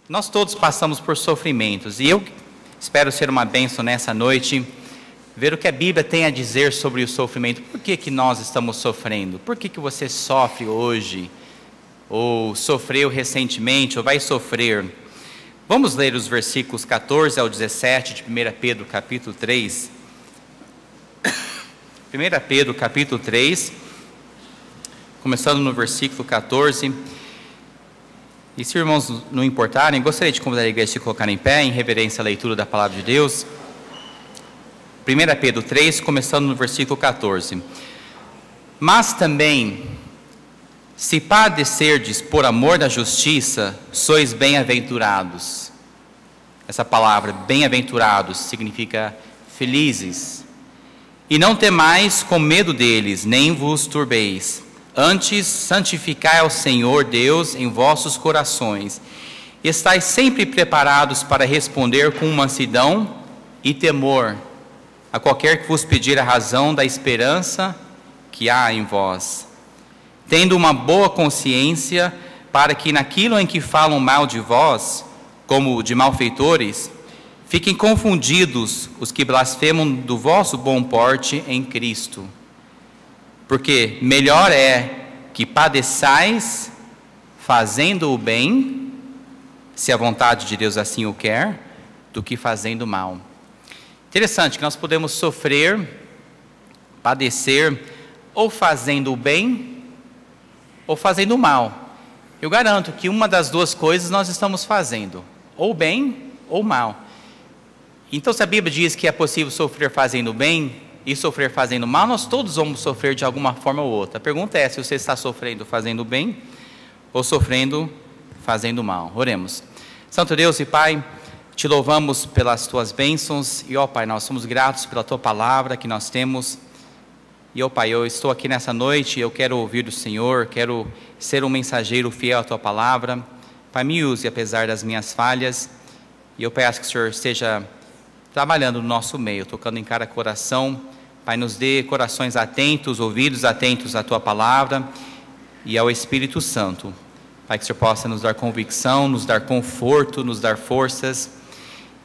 Nós todos passamos por sofrimentos e eu espero ser uma bênção nessa noite, ver o que a Bíblia tem a dizer sobre o sofrimento. Por que nós estamos sofrendo? Por que você sofre hoje? Ou sofreu recentemente, ou vai sofrer? Vamos ler os versículos 14 ao 17 de 1 Pedro capítulo 3. 1 Pedro capítulo 3, começando no versículo 14. E se irmãos não importarem, gostaria de convidar a igreja a se colocar em pé, em reverência à leitura da palavra de Deus. 1 Pedro 3, começando no versículo 14. Mas também, se padecerdes por amor da justiça, sois bem-aventurados. Essa palavra, bem-aventurados, significa felizes. E não temais com medo deles, nem vos turbeis. Antes, santificai ao Senhor Deus em vossos corações. Estais sempre preparados para responder com mansidão e temor a qualquer que vos pedir a razão da esperança que há em vós. Tendo uma boa consciência, para que naquilo em que falam mal de vós, como de malfeitores, fiquem confundidos os que blasfemam do vosso bom porte em Cristo. Porque melhor é que padeçais fazendo o bem, se a vontade de Deus assim o quer, do que fazendo o mal. Interessante que nós podemos sofrer, padecer, ou fazendo o bem, ou fazendo o mal. Eu garanto que uma das duas coisas nós estamos fazendo, ou bem ou mal. Então, se a Bíblia diz que é possível sofrer fazendo o bem e sofrer fazendo mal, nós todos vamos sofrer de alguma forma ou outra. A pergunta é se você está sofrendo fazendo o bem ou sofrendo fazendo mal. Oremos. Santo Deus e Pai, te louvamos pelas tuas bênçãos e, ó Pai, nós somos gratos pela tua palavra que nós temos. E, ó Pai, eu estou aqui nessa noite, eu quero ouvir do Senhor, quero ser um mensageiro fiel à tua palavra. Pai, me use apesar das minhas falhas. E eu peço que o Senhor esteja trabalhando no nosso meio, tocando em cada coração. Pai, nos dê corações atentos, ouvidos atentos à tua palavra e ao Espírito Santo. Pai, que o Senhor possa nos dar convicção, nos dar conforto, nos dar forças.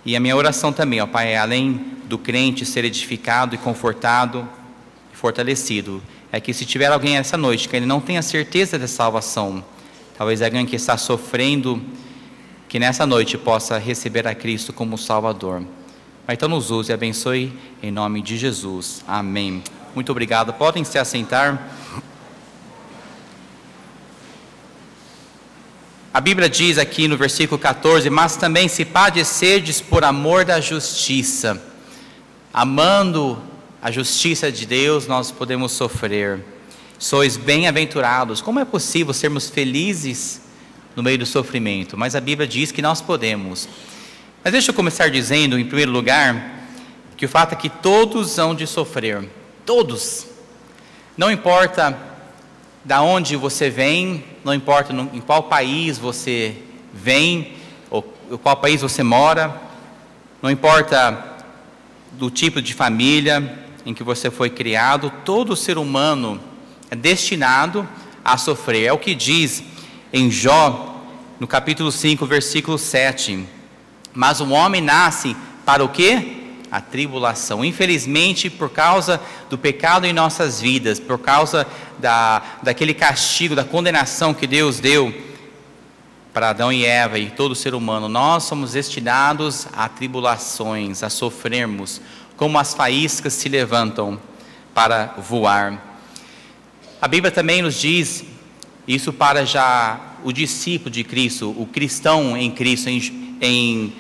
E a minha oração também, ó Pai, é além do crente ser edificado e confortado e fortalecido, é que se tiver alguém essa noite que ele não tenha certeza da salvação, talvez alguém que está sofrendo, que nessa noite possa receber a Cristo como Salvador. Pai, então nos use e abençoe em nome de Jesus. Amém. Muito obrigado. Podem se assentar. A Bíblia diz aqui no versículo 14, mas também se padecerdes por amor da justiça. Amando a justiça de Deus, nós podemos sofrer. Sois bem-aventurados. Como é possível sermos felizes no meio do sofrimento? Mas a Bíblia diz que nós podemos. Mas deixa eu começar dizendo, em primeiro lugar, que o fato é que todos hão de sofrer. Todos. Não importa da onde você vem, não importa em qual país você vem, ou qual país você mora, não importa do tipo de família em que você foi criado, todo ser humano é destinado a sofrer. É o que diz em Jó, no capítulo 5, versículo 7. Mas o homem nasce para o quê? A tribulação. Infelizmente, por causa do pecado em nossas vidas, por causa daquele castigo, da condenação que Deus deu para Adão e Eva e todo ser humano, nós somos destinados a tribulações, a sofrermos, como as faíscas se levantam para voar. A Bíblia também nos diz, isso para já o discípulo de Cristo, o cristão em Cristo, em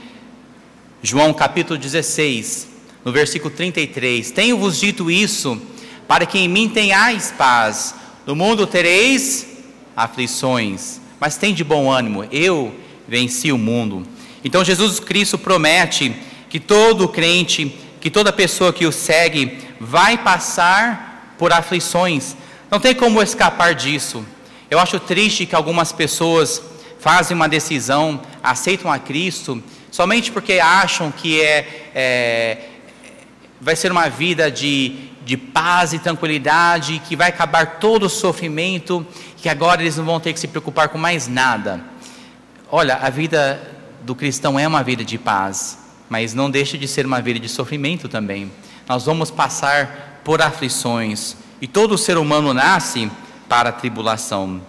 João capítulo 16, no versículo 33, tenho-vos dito isso, para que em mim tenhais paz, no mundo tereis aflições, mas tem de bom ânimo, eu venci o mundo. Então Jesus Cristo promete que todo crente, que toda pessoa que o segue, vai passar por aflições, não tem como escapar disso. Eu acho triste que algumas pessoas fazem uma decisão, aceitam a Cristo, somente porque acham que vai ser uma vida de paz e tranquilidade, que vai acabar todo o sofrimento, que agora eles não vão ter que se preocupar com mais nada. Olha, a vida do cristão é uma vida de paz, mas não deixa de ser uma vida de sofrimento também. Nós vamos passar por aflições, e todo ser humano nasce para a tribulação.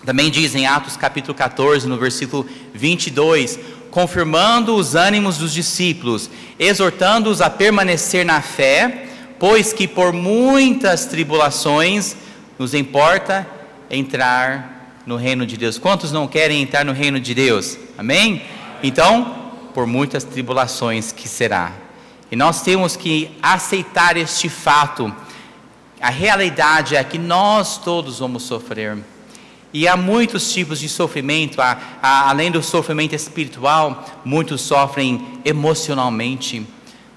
Também diz em Atos capítulo 14, no versículo 22, confirmando os ânimos dos discípulos, exortando-os a permanecer na fé, pois que por muitas tribulações nos importa entrar no reino de Deus. Quantos não querem entrar no reino de Deus? Amém? Então, por muitas tribulações que será. E nós temos que aceitar este fato. A realidade é que nós todos vamos sofrer. E há muitos tipos de sofrimento, além do sofrimento espiritual, muitos sofrem emocionalmente,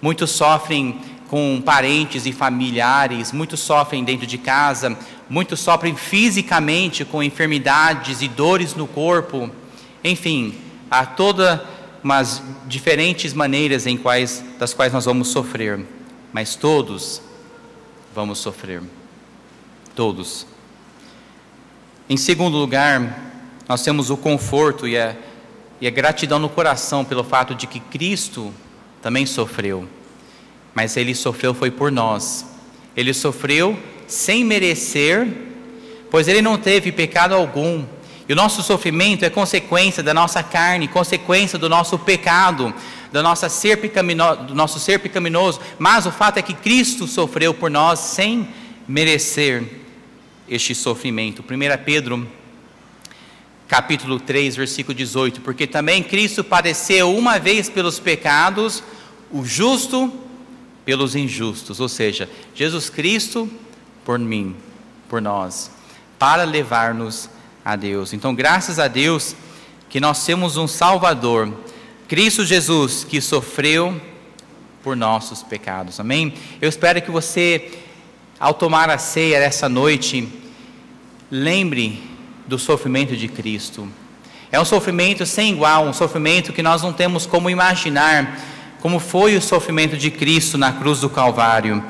muitos sofrem com parentes e familiares, muitos sofrem dentro de casa, muitos sofrem fisicamente com enfermidades e dores no corpo. Enfim, há todas umas diferentes maneiras das quais nós vamos sofrer, mas todos vamos sofrer, todos. Em segundo lugar, nós temos o conforto e a gratidão no coração pelo fato de que Cristo também sofreu, mas Ele sofreu foi por nós. Ele sofreu sem merecer, pois Ele não teve pecado algum, e o nosso sofrimento é consequência da nossa carne, consequência do nosso pecado, do nosso ser pecaminoso, mas o fato é que Cristo sofreu por nós sem merecer este sofrimento. 1 Pedro capítulo 3, versículo 18, porque também Cristo padeceu uma vez pelos pecados, o justo pelos injustos, ou seja, Jesus Cristo por mim, por nós, para levar-nos a Deus. Então, graças a Deus que nós temos um Salvador, Cristo Jesus, que sofreu por nossos pecados, amém? Eu espero que você, ao tomar a ceia essa noite, lembre do sofrimento de Cristo. É um sofrimento sem igual, um sofrimento que nós não temos como imaginar, como foi o sofrimento de Cristo na cruz do Calvário.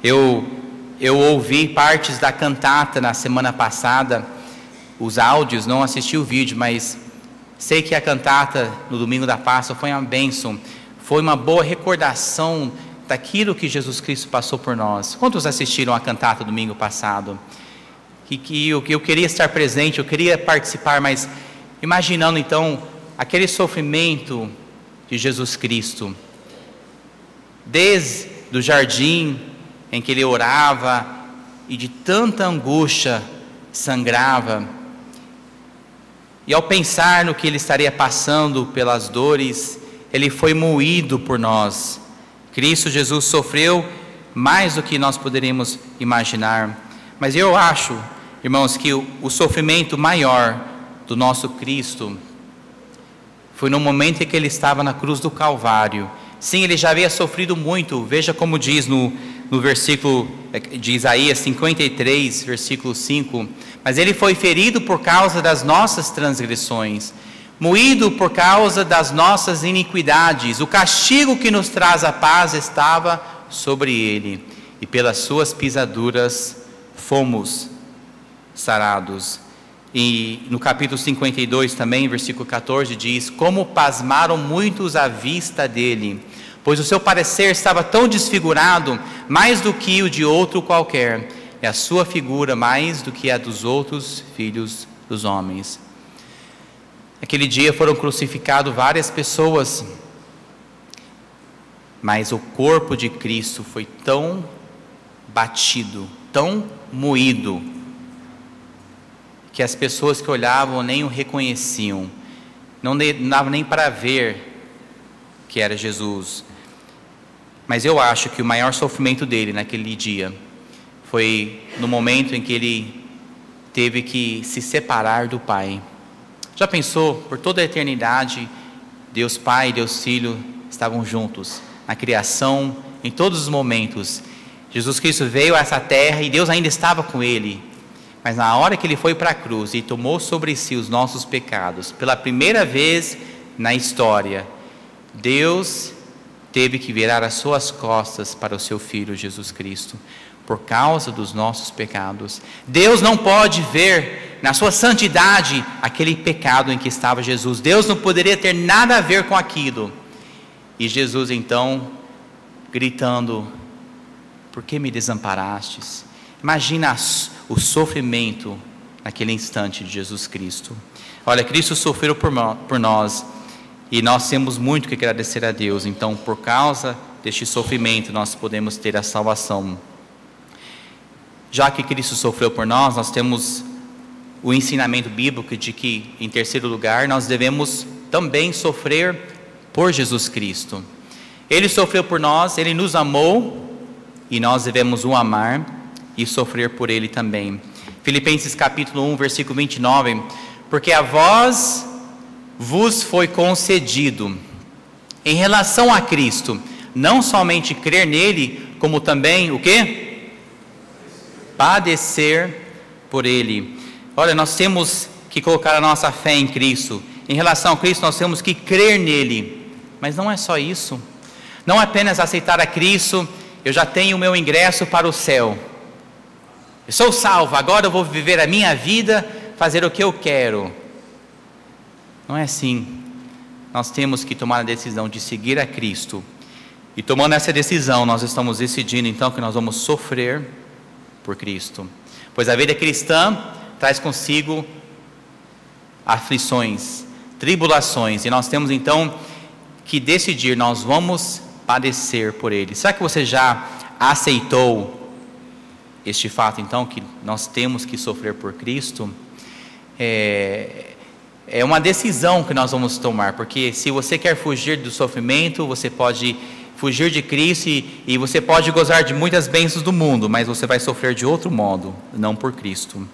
Eu ouvi partes da cantata na semana passada, os áudios, não assisti o vídeo, mas sei que a cantata no domingo da Páscoa foi uma bênção, foi uma boa recordação daquilo que Jesus Cristo passou por nós. Quantos assistiram a cantata domingo passado? Eu queria estar presente, eu queria participar, mas imaginando então aquele sofrimento de Jesus Cristo, desde o jardim em que Ele orava e de tanta angústia sangrava, e ao pensar no que Ele estaria passando pelas dores, Ele foi moído por nós. Cristo Jesus sofreu mais do que nós poderíamos imaginar, mas eu acho, irmãos, que o sofrimento maior do nosso Cristo foi no momento em que Ele estava na cruz do Calvário. Sim, Ele já havia sofrido muito, veja como diz no versículo de Isaías 53, versículo 5, mas Ele foi ferido por causa das nossas transgressões, moído por causa das nossas iniquidades, o castigo que nos traz a paz estava sobre Ele, e pelas suas pisaduras fomos sarados. E no capítulo 52 também, versículo 14 diz, como pasmaram muitos à vista dele, pois o seu parecer estava tão desfigurado, mais do que o de outro qualquer, e a sua figura mais do que a dos outros filhos dos homens. Aquele dia foram crucificadas várias pessoas, mas o corpo de Cristo foi tão batido, tão moído, que as pessoas que olhavam nem o reconheciam, não dava nem para ver que era Jesus. Mas eu acho que o maior sofrimento dele naquele dia foi no momento em que ele teve que se separar do Pai. Já pensou, por toda a eternidade, Deus Pai e Deus Filho estavam juntos, na criação, em todos os momentos. Jesus Cristo veio a essa terra e Deus ainda estava com ele. Mas na hora que Ele foi para a cruz e tomou sobre si os nossos pecados, pela primeira vez na história, Deus teve que virar as suas costas para o seu Filho Jesus Cristo. por causa dos nossos pecados. Deus não pode ver na sua santidade aquele pecado em que estava Jesus. Deus não poderia ter nada a ver com aquilo. E Jesus então, gritando: por que me desamparastes? Imagina o sofrimento naquele instante de Jesus Cristo. Olha, Cristo sofreu por nós, e nós temos muito que agradecer a Deus. Então, por causa deste sofrimento, nós podemos ter a salvação. Já que Cristo sofreu por nós, nós temos o ensinamento bíblico de que, em terceiro lugar, nós devemos também sofrer por Jesus Cristo. Ele sofreu por nós, Ele nos amou, e nós devemos o amar e sofrer por Ele também. Filipenses capítulo 1, versículo 29, porque a vós vos foi concedido, em relação a Cristo, não somente crer nele, como também, o quê? Padecer por Ele. Olha, nós temos que colocar a nossa fé em Cristo. Em relação a Cristo, nós temos que crer nele. Mas não é só isso. Não é apenas aceitar a Cristo, eu já tenho o meu ingresso para o céu. Eu sou salvo, agora eu vou viver a minha vida, fazer o que eu quero. Não é assim. Nós temos que tomar a decisão de seguir a Cristo. E tomando essa decisão, nós estamos decidindo então que nós vamos sofrer por Cristo. Pois a vida cristã traz consigo aflições, tribulações, e nós temos então que decidir, nós vamos padecer por Ele. Será que você já aceitou este fato então, que nós temos que sofrer por Cristo? É uma decisão que nós vamos tomar, porque se você quer fugir do sofrimento, você pode fugir de Cristo e você pode gozar de muitas bênçãos do mundo, mas você vai sofrer de outro modo, não por Cristo.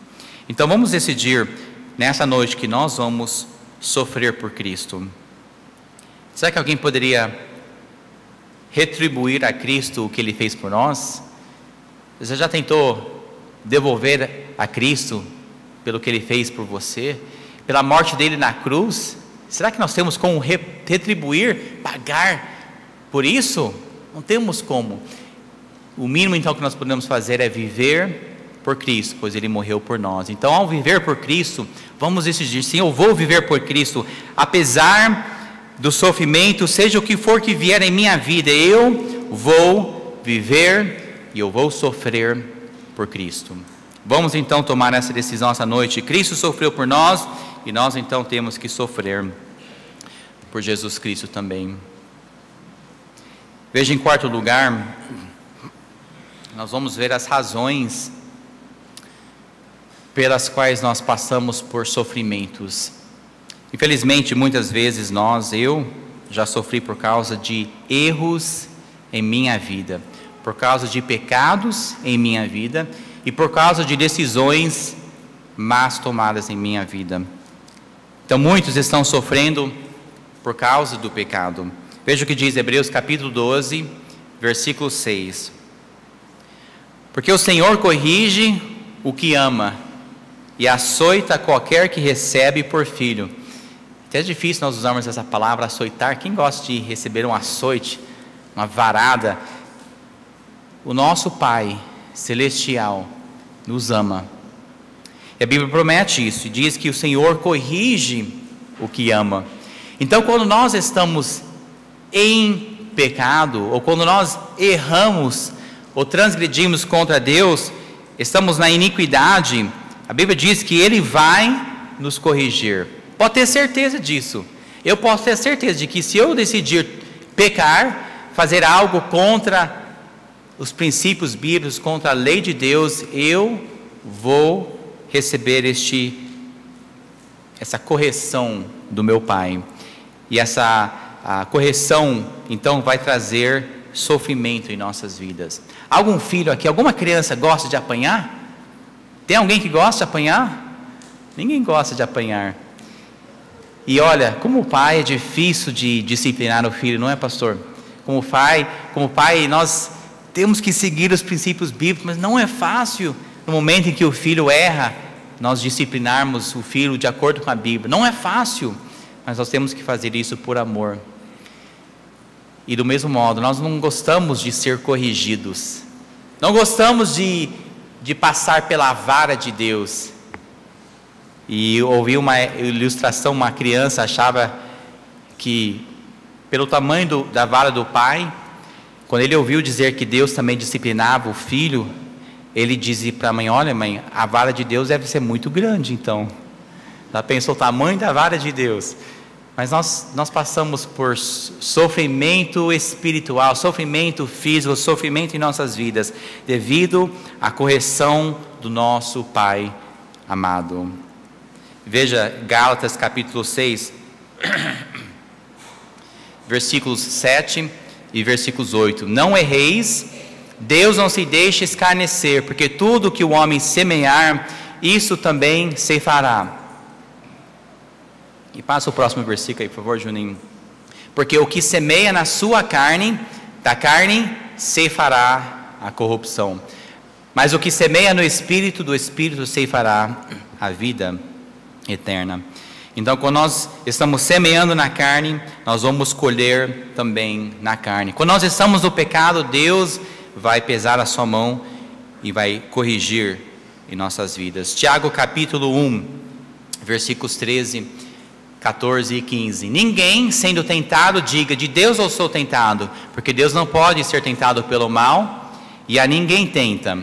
Então vamos decidir nessa noite que nós vamos sofrer por Cristo. Será que alguém poderia retribuir a Cristo o que Ele fez por nós? Você já tentou devolver a Cristo pelo que Ele fez por você? Pela morte dele na cruz? Será que nós temos como retribuir, pagar por isso? Não temos como. O mínimo então que nós podemos fazer é viver por Cristo, pois Ele morreu por nós. Então, ao viver por Cristo, vamos decidir: sim, eu vou viver por Cristo, apesar do sofrimento, seja o que for que vier em minha vida, eu vou viver e eu vou sofrer por Cristo. Vamos então tomar essa decisão essa noite. Cristo sofreu por nós e nós então temos que sofrer por Jesus Cristo também. Veja, em quarto lugar, nós vamos ver as razões pelas quais nós passamos por sofrimentos. Infelizmente, muitas vezes eu já sofri por causa de erros em minha vida, por causa de pecados em minha vida e por causa de decisões más tomadas em minha vida. Então muitos estão sofrendo por causa do pecado. Veja o que diz Hebreus capítulo 12, versículo 6. Porque o Senhor corrige o que ama e açoita qualquer que recebe por filho. Até é difícil nós usarmos essa palavra açoitar. Quem gosta de receber um açoite, uma varada? O nosso Pai Celestial nos ama. E a Bíblia promete isso, e diz que o Senhor corrige o que ama. Então, quando nós estamos em pecado, ou quando nós erramos, ou transgredimos contra Deus, estamos na iniquidade, a Bíblia diz que Ele vai nos corrigir. Pode ter certeza disso. Eu posso ter certeza de que se eu decidir pecar, fazer algo contra os princípios bíblicos, contra a lei de Deus, eu vou receber essa correção do meu Pai. E a correção, então, vai trazer sofrimento em nossas vidas. Algum filho aqui, alguma criança gosta de apanhar? Tem alguém que gosta de apanhar? Ninguém gosta de apanhar. E olha, como pai é difícil de disciplinar o filho, não é, pastor? Como pai, nós temos que seguir os princípios bíblicos, mas não é fácil, no momento em que o filho erra, nós disciplinarmos o filho de acordo com a Bíblia. Não é fácil, mas nós temos que fazer isso por amor. E do mesmo modo, nós não gostamos de ser corrigidos. Não gostamos de passar pela vara de Deus. E eu ouvi uma ilustração, uma criança achava que, pelo tamanho da vara do pai, quando ele ouviu dizer que Deus também disciplinava o filho, ele dizia para a mãe: olha mãe, a vara de Deus deve ser muito grande então. Ela pensou o tamanho da vara de Deus. Mas nós passamos por sofrimento espiritual, sofrimento físico, sofrimento em nossas vidas, devido à correção do nosso Pai amado. Veja Gálatas capítulo 6, versículos 7 e versículos 8. Não erreis, Deus não se deixe escarnecer, porque tudo que o homem semear, isso também ceifará. E passa o próximo versículo aí, por favor, Juninho. Porque o que semeia na sua carne, da carne ceifará a corrupção. Mas o que semeia no Espírito, do Espírito ceifará a vida eterna. Então, quando nós estamos semeando na carne, nós vamos colher também na carne. Quando nós estamos no pecado, Deus vai pesar a sua mão e vai corrigir em nossas vidas. Tiago capítulo 1, versículos 13, 14 e 15. Ninguém sendo tentado diga: de Deus eu sou tentado, porque Deus não pode ser tentado pelo mal, e a ninguém tenta.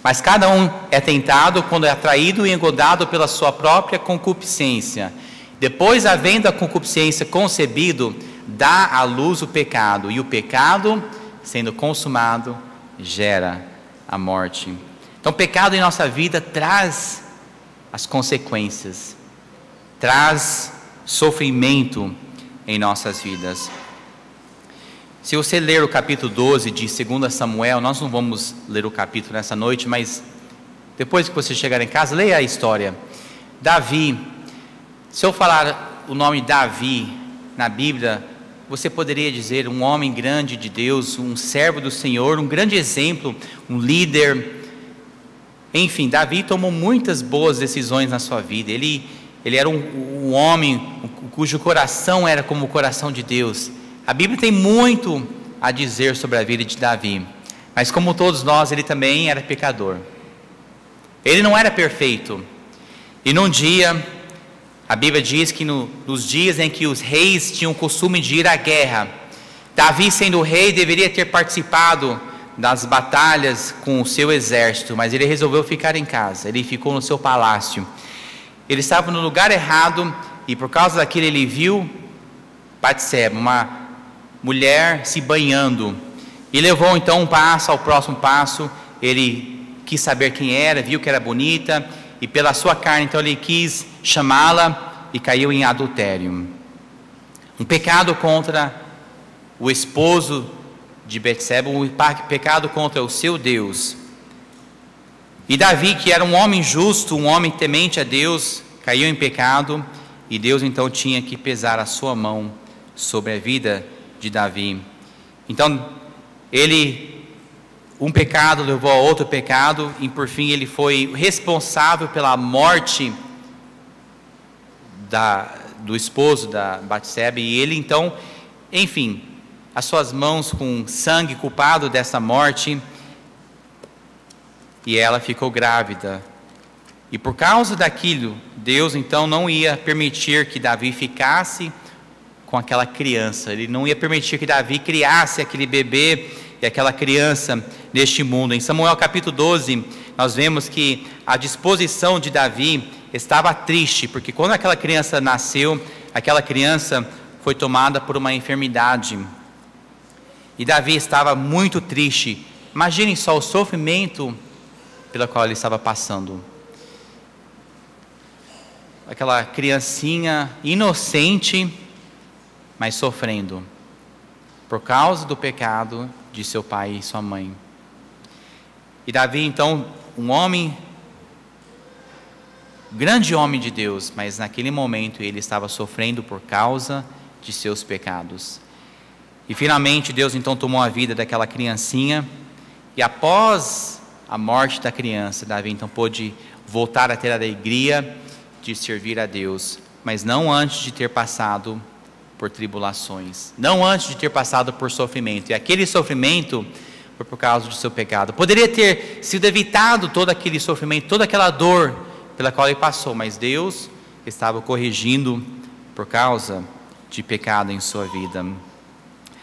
Mas cada um é tentado quando é atraído e engodado pela sua própria concupiscência. Depois, havendo a concupiscência concebido, dá à luz o pecado, e o pecado, sendo consumado, gera a morte. Então, o pecado em nossa vida traz as consequências, traz sofrimento em nossas vidas. Se você ler o capítulo 12 de 2 Samuel, nós não vamos ler o capítulo nessa noite, mas depois que você chegar em casa, leia a história. Davi, se eu falar o nome Davi na Bíblia, você poderia dizer um homem grande de Deus, um servo do Senhor, um grande exemplo, um líder. Enfim, Davi tomou muitas boas decisões na sua vida. Ele era um homem cujo coração era como o coração de Deus. A Bíblia tem muito a dizer sobre a vida de Davi, mas como todos nós, ele também era pecador. Ele não era perfeito. E num dia, a Bíblia diz que nos dias em que os reis tinham o costume de ir à guerra, Davi, sendo rei, deveria ter participado das batalhas com o seu exército, mas ele resolveu ficar em casa. Ele ficou no seu palácio. Ele estava no lugar errado, e por causa daquilo ele viu Batseba, uma mulher, se banhando, e levou então um passo ao próximo passo. Ele quis saber quem era, viu que era bonita, e pela sua carne então ele quis chamá-la, e caiu em adultério. Um pecado contra o esposo de Batseba, um pecado contra o seu Deus. E Davi, que era um homem justo, um homem temente a Deus, caiu em pecado, e Deus então tinha que pesar a sua mão sobre a vida de Davi. Então, um pecado levou a outro pecado, e por fim ele foi responsável pela morte do esposo da Batseba, e ele então, enfim, as suas mãos com sangue culpado dessa morte, e ela ficou grávida. E por causa daquilo, Deus então não ia permitir que Davi ficasse com aquela criança. Ele não ia permitir que Davi criasse aquele bebê e aquela criança neste mundo. Em Samuel capítulo 12, nós vemos que a disposição de Davi estava triste, porque quando aquela criança nasceu, aquela criança foi tomada por uma enfermidade. E Davi estava muito triste. Imaginem só o sofrimento pela qual ele estava passando. Aquela criancinha inocente, mas sofrendo por causa do pecado de seu pai e sua mãe. E Davi então, um homem, grande homem de Deus, mas naquele momento ele estava sofrendo por causa de seus pecados. E finalmente Deus então tomou a vida daquela criancinha, e após a morte da criança, Davi então pôde voltar a ter a alegria de servir a Deus, mas não antes de ter passado por tribulações, não antes de ter passado por sofrimento. E aquele sofrimento foi por causa do seu pecado. Poderia ter sido evitado todo aquele sofrimento, toda aquela dor pela qual ele passou, mas Deus estava corrigindo por causa de pecado em sua vida.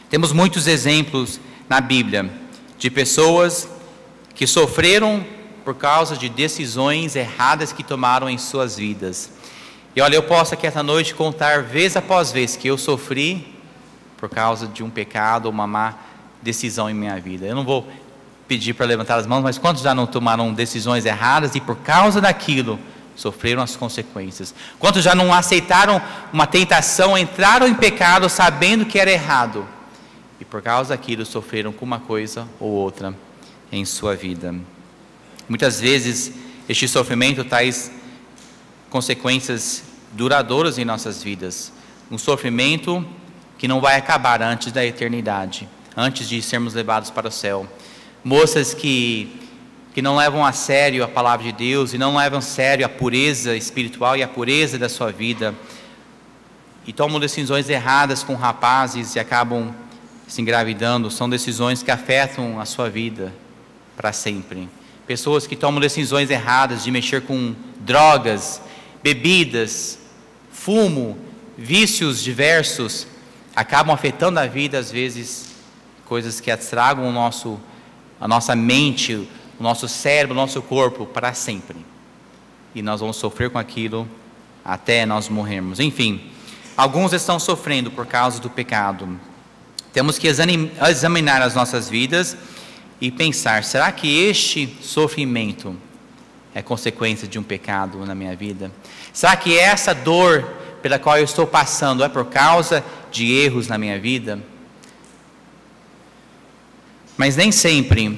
Temos muitos exemplos na Bíblia de pessoas que sofreram por causa de decisões erradas que tomaram em suas vidas. E olha, eu posso aqui esta noite contar vez após vez que eu sofri por causa de um pecado ou uma má decisão em minha vida. Eu não vou pedir para levantar as mãos, mas quantos já não tomaram decisões erradas e por causa daquilo sofreram as consequências? Quantos já não aceitaram uma tentação, entraram em pecado sabendo que era errado e por causa daquilo sofreram com uma coisa ou outra em sua vida? Muitas vezes este sofrimento traz consequências duradouras em nossas vidas, um sofrimento que não vai acabar antes da eternidade, antes de sermos levados para o céu. Moças que não levam a sério a palavra de Deus e não levam a sério a pureza espiritual e a pureza da sua vida e tomam decisões erradas com rapazes e acabam se engravidando, são decisões que afetam a sua vida para sempre. Pessoas que tomam decisões erradas de mexer com drogas, bebidas, fumo, vícios diversos, acabam afetando a vida, às vezes, coisas que estragam a nossa mente, o nosso cérebro, o nosso corpo para sempre. E nós vamos sofrer com aquilo até nós morrermos. Enfim, alguns estão sofrendo por causa do pecado. Temos que examinar as nossas vidas e pensar, será que este sofrimento é consequência de um pecado na minha vida? Será que essa dor pela qual eu estou passando é por causa de erros na minha vida? Mas nem sempre,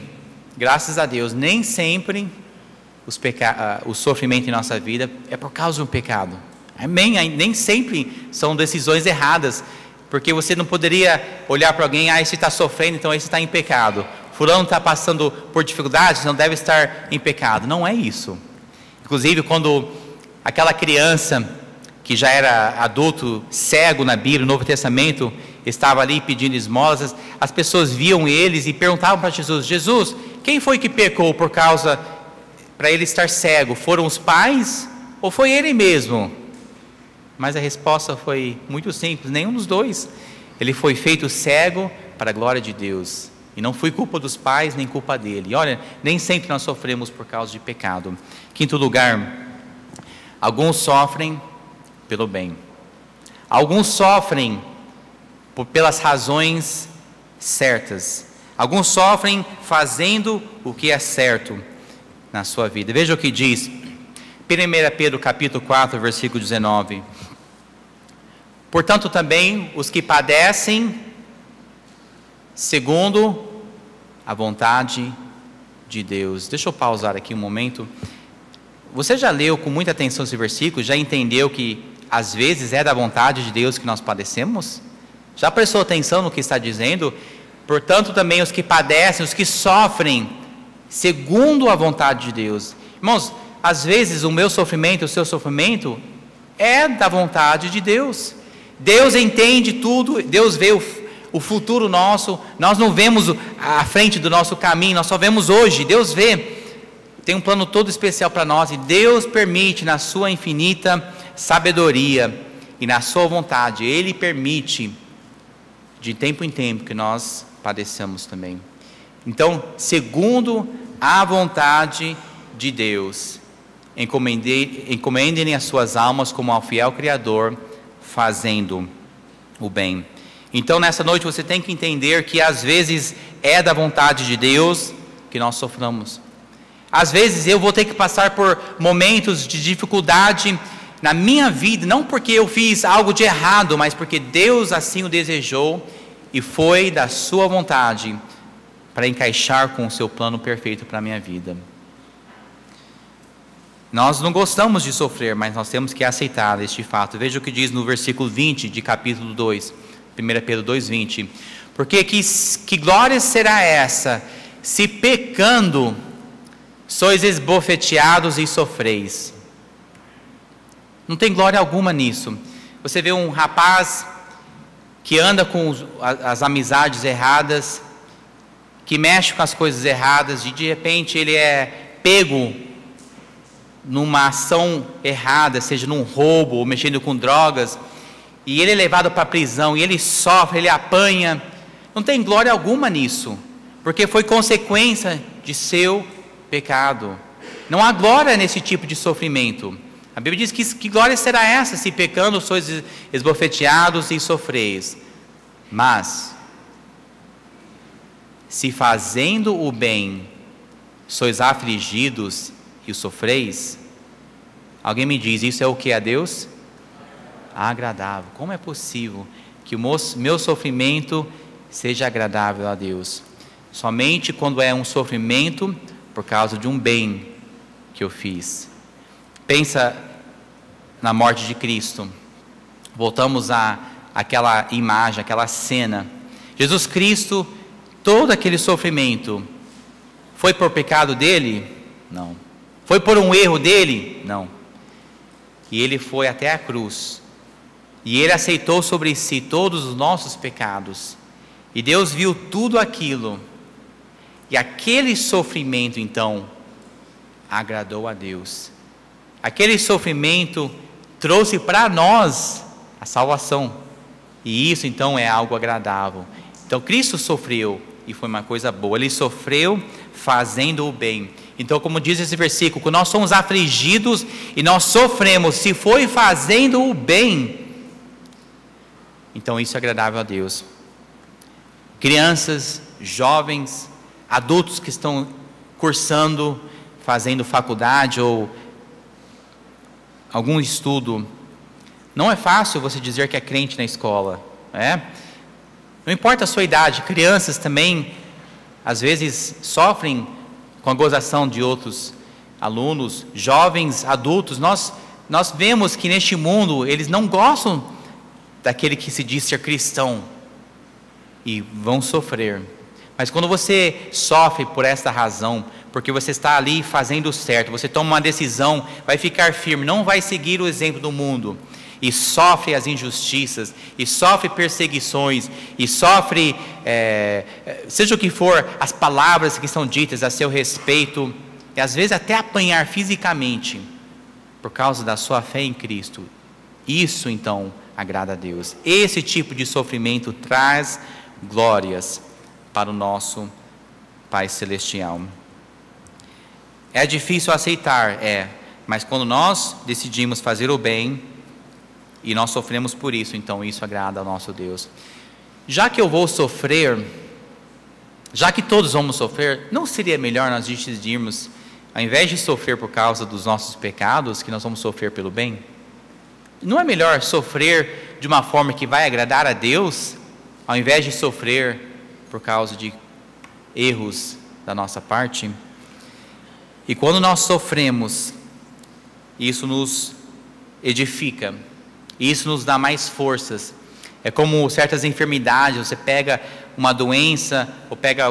graças a Deus, nem sempre o sofrimento em nossa vida é por causa de um pecado. Amém? Nem sempre são decisões erradas, porque você não poderia olhar para alguém, esse está sofrendo, então esse está em pecado. Fulano está passando por dificuldades, não deve estar em pecado. Não é isso. Inclusive, quando aquela criança que já era adulto, cego na Bíblia, no Novo Testamento, estava ali pedindo esmolas, as pessoas viam eles e perguntavam para Jesus: Jesus, quem foi que pecou por causa, para ele estar cego? Foram os pais ou foi ele mesmo? Mas a resposta foi muito simples: nenhum dos dois. Ele foi feito cego para a glória de Deus. E não foi culpa dos pais, nem culpa dele. E olha, nem sempre nós sofremos por causa de pecado. Quinto lugar, alguns sofrem pelo bem. Alguns sofrem pelas razões certas. Alguns sofrem fazendo o que é certo na sua vida. Veja o que diz 1 Pedro capítulo 4, versículo 19. Portanto também os que padecem segundo a vontade de Deus. Deixa eu pausar aqui um momento. Você já leu com muita atenção esse versículo? Já entendeu que às vezes é da vontade de Deus que nós padecemos? Já prestou atenção no que está dizendo? Portanto também os que padecem, os que sofrem segundo a vontade de Deus. Irmãos, às vezes o meu sofrimento, o seu sofrimento é da vontade de Deus. Deus entende tudo, Deus vê o futuro nosso, nós não vemos a frente do nosso caminho, nós só vemos hoje. Deus vê, tem um plano todo especial para nós, e Deus permite, na sua infinita sabedoria e na sua vontade, Ele permite de tempo em tempo que nós padeçamos também. Então, segundo a vontade de Deus, encomendem as suas almas como ao fiel Criador, fazendo o bem. Então nessa noite você tem que entender que às vezes é da vontade de Deus que nós soframos. Às vezes eu vou ter que passar por momentos de dificuldade na minha vida, não porque eu fiz algo de errado, mas porque Deus assim o desejou e foi da sua vontade para encaixar com o seu plano perfeito para a minha vida. Nós não gostamos de sofrer, mas nós temos que aceitar este fato. Veja o que diz no versículo 20 de capítulo 2, 1 Pedro 2,20. Porque que glória será essa, se pecando sois esbofeteados e sofreis? Não tem glória alguma nisso. Você vê um rapaz que anda com as amizades erradas, que mexe com as coisas erradas, de repente ele é pego numa ação errada, seja num roubo ou mexendo com drogas, e ele é levado para a prisão, e ele sofre, ele apanha, não tem glória alguma nisso, porque foi consequência de seu pecado. Não há glória nesse tipo de sofrimento. A Bíblia diz que glória será essa, se pecando sois esbofeteados e sofreis. Mas, se fazendo o bem sois afligidos e o sofreis, alguém me diz, isso é o que a Deus? Agradável. Como é possível que o meu sofrimento seja agradável a Deus? Somente quando é um sofrimento por causa de um bem que eu fiz. Pensa na morte de Cristo. Voltamos àquela imagem, àquela cena. Jesus Cristo, todo aquele sofrimento, foi por pecado dele? Não. Foi por um erro dele? Não. E ele foi até a cruz. E ele aceitou sobre si todos os nossos pecados. E Deus viu tudo aquilo. E aquele sofrimento, então, agradou a Deus. Aquele sofrimento trouxe para nós a salvação. E isso, então, é algo agradável. Então, Cristo sofreu e foi uma coisa boa. Ele sofreu fazendo o bem. Então, como diz esse versículo, quando nós somos afligidos e nós sofremos, se foi fazendo o bem, então isso é agradável a Deus. Crianças, jovens, adultos que estão cursando, fazendo faculdade ou algum estudo, não é fácil você dizer que é crente na escola, não importa a sua idade. Crianças também, às vezes, sofrem com a gozação de outros alunos, jovens, adultos. Nós vemos que neste mundo, eles não gostam daquele que se diz ser cristão, e vão sofrer. Mas quando você sofre por esta razão, porque você está ali fazendo o certo, você toma uma decisão, vai ficar firme, não vai seguir o exemplo do mundo, e sofre as injustiças, e sofre perseguições, e sofre, seja o que for, as palavras que são ditas a seu respeito, e às vezes até apanhar fisicamente, por causa da sua fé em Cristo, isso então agrada a Deus. Esse tipo de sofrimento traz glórias para o nosso Pai Celestial. É difícil aceitar, mas quando nós decidimos fazer o bem, e nós sofremos por isso, então isso agrada ao nosso Deus. Já que eu vou sofrer, já que todos vamos sofrer, não seria melhor nós decidirmos, ao invés de sofrer por causa dos nossos pecados, que nós vamos sofrer pelo bem? Não é melhor sofrer de uma forma que vai agradar a Deus, ao invés de sofrer por causa de erros da nossa parte? E quando nós sofremos, isso nos edifica, isso nos dá mais forças. É como certas enfermidades, você pega uma doença, ou pega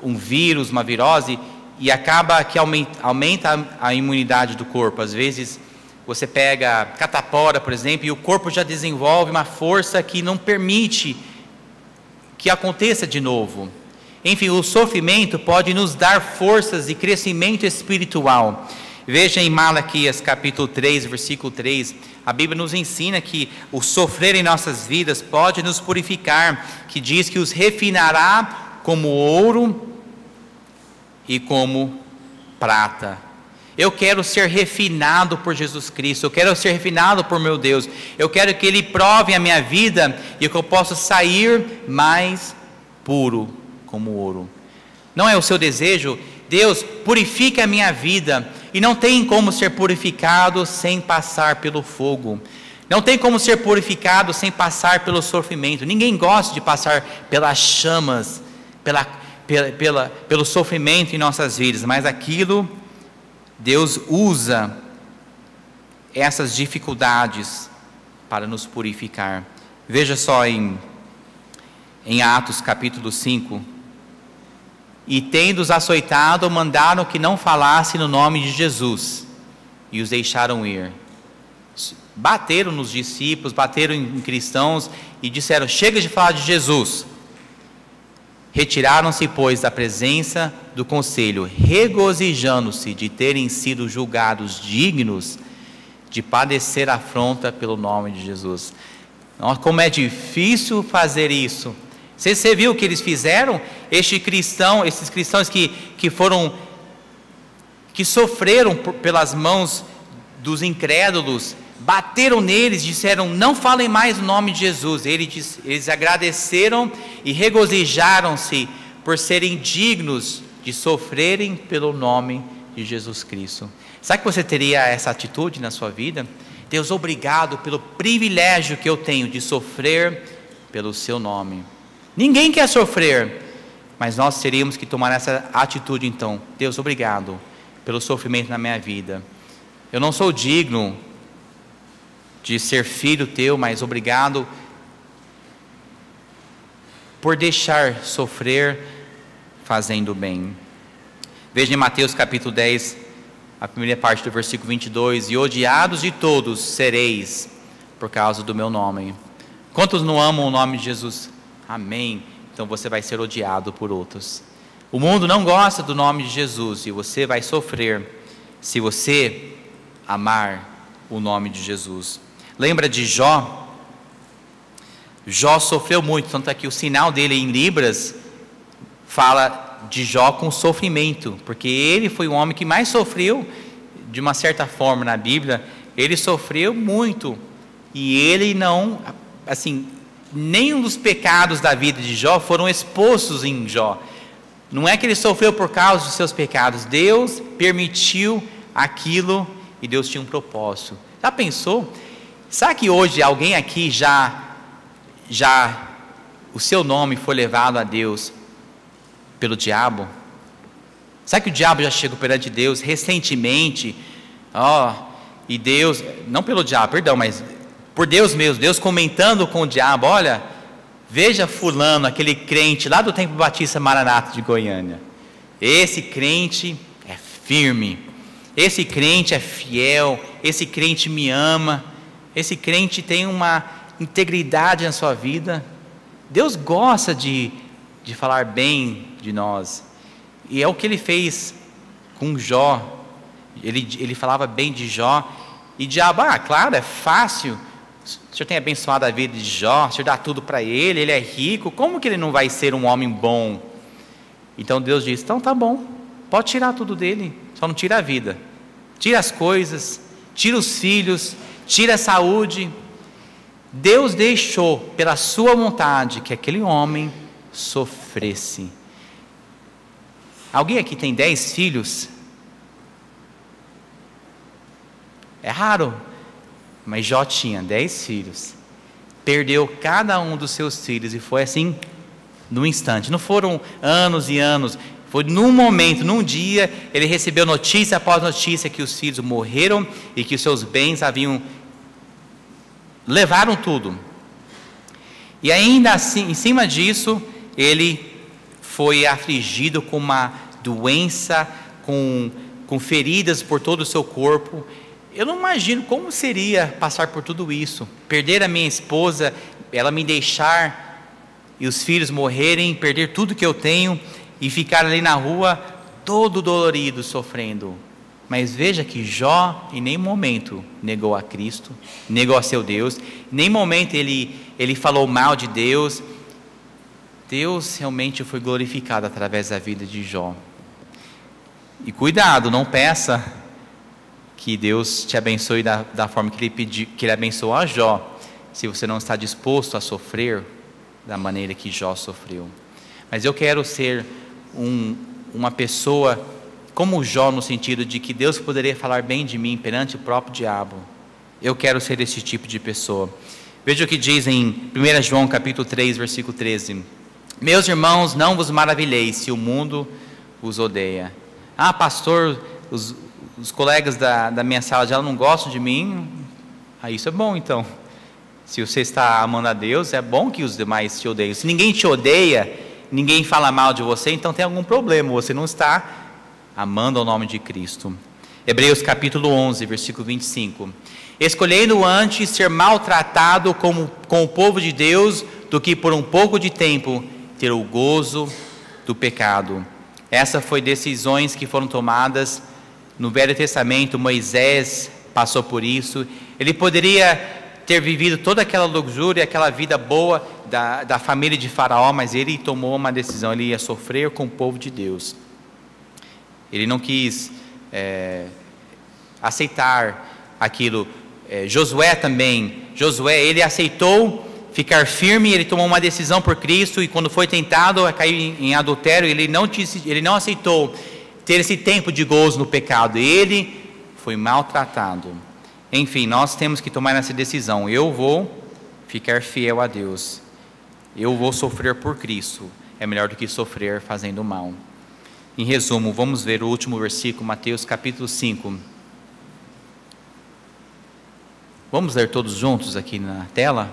um vírus, uma virose, e acaba que aumenta a imunidade do corpo. Às vezes você pega catapora, por exemplo, e o corpo já desenvolve uma força que não permite que aconteça de novo. Enfim, o sofrimento pode nos dar forças e crescimento espiritual. Veja em Malaquias capítulo 3, versículo 3, a Bíblia nos ensina que o sofrer em nossas vidas pode nos purificar, que diz que os refinará como ouro e como prata. Eu quero ser refinado por Jesus Cristo, eu quero ser refinado por meu Deus, eu quero que Ele prove a minha vida e que eu possa sair mais puro como ouro. Não é o seu desejo? Deus, purifica a minha vida. E não tem como ser purificado sem passar pelo fogo. Não tem como ser purificado sem passar pelo sofrimento. Ninguém gosta de passar pelas chamas, pelo sofrimento em nossas vidas. Mas aquilo, Deus usa essas dificuldades para nos purificar. Veja só em Atos capítulo 5. E tendo-os açoitado, mandaram que não falassem no nome de Jesus, e os deixaram ir. Bateram nos discípulos, bateram em cristãos, e disseram: chega de falar de Jesus. Retiraram-se, pois, da presença do conselho, regozijando-se de terem sido julgados dignos de padecer afronta pelo nome de Jesus. Nossa, como é difícil fazer isso. Você viu o que eles fizeram? Esses cristãos que sofreram pelas mãos dos incrédulos, bateram neles, disseram: não falem mais o nome de Jesus. Eles agradeceram e regozijaram-se por serem dignos de sofrerem pelo nome de Jesus Cristo. Sabe que você teria essa atitude na sua vida? Deus, obrigado pelo privilégio que eu tenho de sofrer pelo seu nome. Ninguém quer sofrer, mas nós teríamos que tomar essa atitude então. Deus, obrigado pelo sofrimento na minha vida. Eu não sou digno de ser filho teu, mas obrigado por deixar sofrer fazendo bem. Veja em Mateus capítulo 10, a primeira parte do versículo 22, e odiados de todos sereis por causa do meu nome. Quantos não amam o nome de Jesus? Amém. Então você vai ser odiado por outros. O mundo não gosta do nome de Jesus, e você vai sofrer se você amar o nome de Jesus. Lembra de Jó? Jó sofreu muito, tanto é que o sinal dele em Libras fala de Jó com sofrimento, porque ele foi o homem que mais sofreu, de uma certa forma na Bíblia. Ele sofreu muito, e ele não, assim, nenhum dos pecados da vida de Jó foram expostos em Jó. Não é que ele sofreu por causa dos seus pecados, Deus permitiu aquilo, e Deus tinha um propósito. Já pensou? Sabe que hoje alguém aqui já o seu nome foi levado a Deus pelo diabo? Sabe que o diabo já chegou perante Deus recentemente? E Deus, não pelo diabo, perdão, mas por Deus mesmo, Deus comentando com o diabo: olha, veja fulano, aquele crente lá do Templo Batista Maranata de Goiânia. Esse crente é firme, esse crente é fiel, esse crente me ama, esse crente tem uma integridade na sua vida. Deus gosta de falar bem de nós, e é o que ele fez com Jó. Ele falava bem de Jó, e diabo, claro, é fácil, o Senhor tem abençoado a vida de Jó, o Senhor dá tudo para ele, ele é rico, como que ele não vai ser um homem bom? Então Deus disse: então tá bom, pode tirar tudo dele, só não tira a vida, tira as coisas, tira os filhos, tira a saúde. Deus deixou pela sua vontade que aquele homem sofresse. Alguém aqui tem 10 filhos? É raro, mas Jó tinha 10 filhos, perdeu cada um dos seus filhos, e foi assim, num instante. Não foram anos e anos, foi num momento, num dia, ele recebeu notícia após notícia que os filhos morreram e que os seus bens levaram tudo. E ainda assim, em cima disso, ele foi afligido com uma doença, com feridas por todo o seu corpo. Eu não imagino como seria passar por tudo isso, perder a minha esposa, ela me deixar e os filhos morrerem, perder tudo que eu tenho e ficar ali na rua todo dolorido, sofrendo. Mas veja que Jó em nenhum momento negou a Cristo, negou a seu Deus, em nenhum momento ele falou mal de Deus. Deus realmente foi glorificado através da vida de Jó. E cuidado, não peça que Deus te abençoe da forma que ele abençoou a Jó, se você não está disposto a sofrer da maneira que Jó sofreu. Mas eu quero ser uma pessoa como Jó, no sentido de que Deus poderia falar bem de mim perante o próprio diabo. Eu quero ser esse tipo de pessoa. Veja o que diz em 1 João capítulo 3, versículo 13: meus irmãos, não vos maravilheis se o mundo vos odeia. Pastor, os colegas da minha sala de aula não gostam de mim. Isso é bom então. Se você está amando a Deus, é bom que os demais te odeiem. Se ninguém te odeia, ninguém fala mal de você, então tem algum problema, você não está amando o nome de Cristo. Hebreus capítulo 11, versículo 25: escolhendo antes ser maltratado com o povo de Deus, do que por um pouco de tempo ter o gozo do pecado. Essa foi decisões que foram tomadas no Velho Testamento. Moisés passou por isso. Ele poderia ter vivido toda aquela luxúria, aquela vida boa da família de Faraó, mas ele tomou uma decisão, ele ia sofrer com o povo de Deus. Ele não quis aceitar aquilo. Josué também, ele aceitou ficar firme, ele tomou uma decisão por Cristo, e quando foi tentado a cair em adultério, ele não aceitou ter esse tempo de gozo no pecado, ele foi maltratado. Enfim, nós temos que tomar essa decisão: eu vou ficar fiel a Deus, eu vou sofrer por Cristo, é melhor do que sofrer fazendo mal. Em resumo, vamos ver o último versículo, Mateus capítulo 5. Vamos ler todos juntos aqui na tela?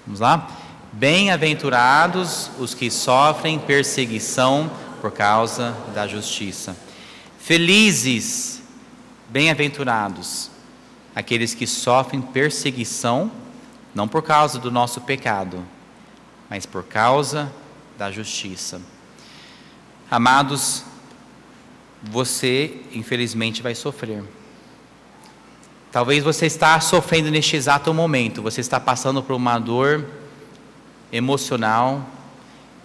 Vamos lá? Bem-aventurados os que sofrem perseguição por causa da justiça. Felizes, bem-aventurados, aqueles que sofrem perseguição, não por causa do nosso pecado, mas por causa da justiça. Amados, você infelizmente vai sofrer. Talvez você está sofrendo neste exato momento, você está passando por uma dor emocional,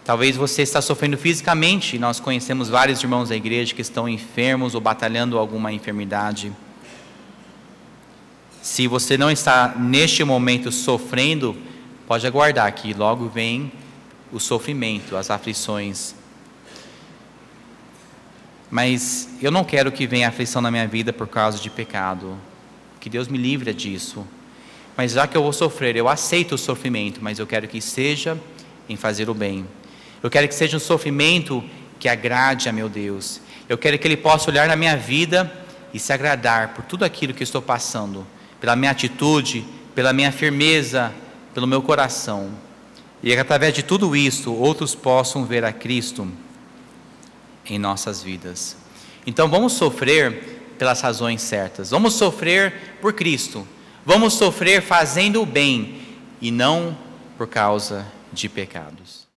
talvez você está sofrendo fisicamente. Nós conhecemos vários irmãos da igreja que estão enfermos ou batalhando alguma enfermidade. Se você não está neste momento sofrendo, pode aguardar que logo vem o sofrimento, as aflições. Mas eu não quero que venha aflição na minha vida por causa de pecado. Que Deus me livre disso. Mas já que eu vou sofrer, eu aceito o sofrimento, mas eu quero que seja em fazer o bem. Eu quero que seja um sofrimento que agrade a meu Deus. Eu quero que Ele possa olhar na minha vida e se agradar por tudo aquilo que estou passando, pela minha atitude, pela minha firmeza, pelo meu coração. E que através de tudo isso, outros possam ver a Cristo em nossas vidas. Então vamos sofrer pelas razões certas. Vamos sofrer por Cristo. Vamos sofrer fazendo o bem e não por causa de pecados.